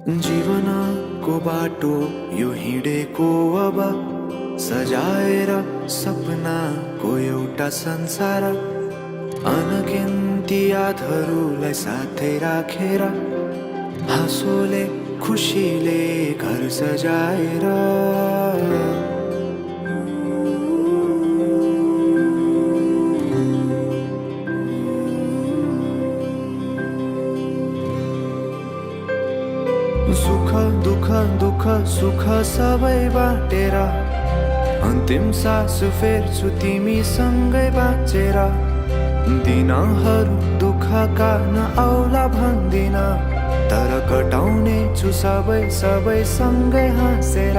जीवनको बाटो यो हिँडेको अब सजाएर सपनाको एउटा संसार अनगिन्ती यादहरूलाई साथै राखेर हाँसोले खुसीले घर सजाएर सुख दुख सुख सबै बाटेर अन्तिम सास फेर्छु तिमीसँगै बाँचेर दिनहरू दुःखका नआउला भन्दिन तर कटाउने छु सबै सँगै हाँसेर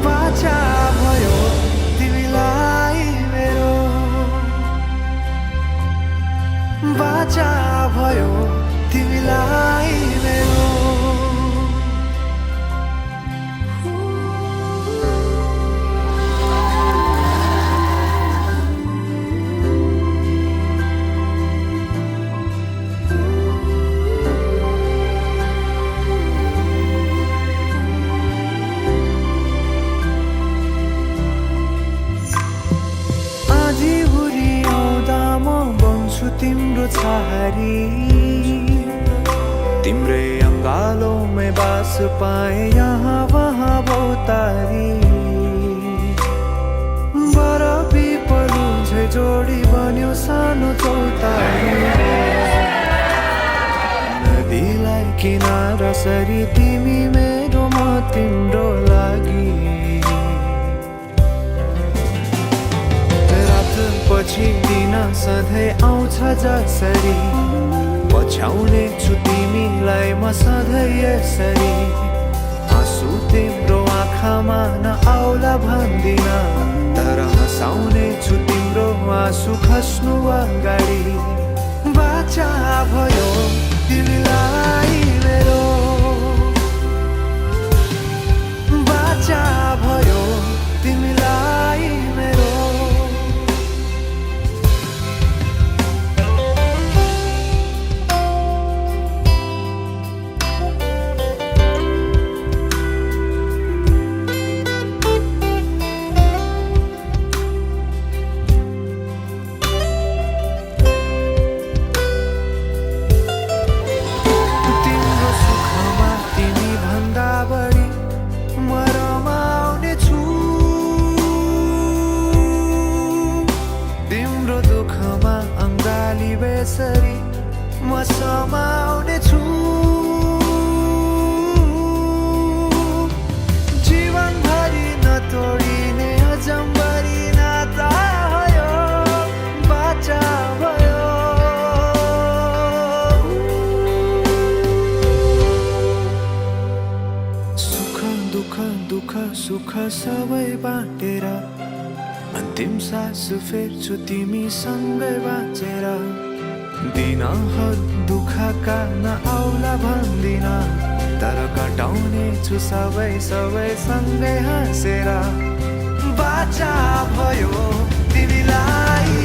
बाचा भयो तिमीलाई मेरो बाचा भयो तिमीलाई मेरो तिम्रो छहारी तिम्रै अङ्गालोमै बास पाए यहाँ वहाँ बहुतारी बर पिपलु झै जोडी बन्यो सानो चौतारी नदीलाई किनारा सरी तिमी मेरो म तिम्रो लागि पछि दिन सधैँ आउँछ जसरी पछ्याउने छु तिमीलाई म सधैँ यसरी आँसु तिम्रो आँखामा नआउला भन्दिन तर हँसाउने छु तिम्रो आँसु खस्नु अगाडि बाचा भयो तिमीलाई मेरो बाचा भयो तिमीलाई मेरो बेसरी म समाउने छु जीवनभरि नतोडिने अजम्बरी नाता भयो बाचा भयो सुख सुख सबै बाटेर अन्तिम सास फेर्छु तिमीसँगै बाँचेर दिनहरू दुःखका नआउला भन्दिन तर कटाउने छु सबै सँगै हाँसेर बाचा भयो तिमीलाई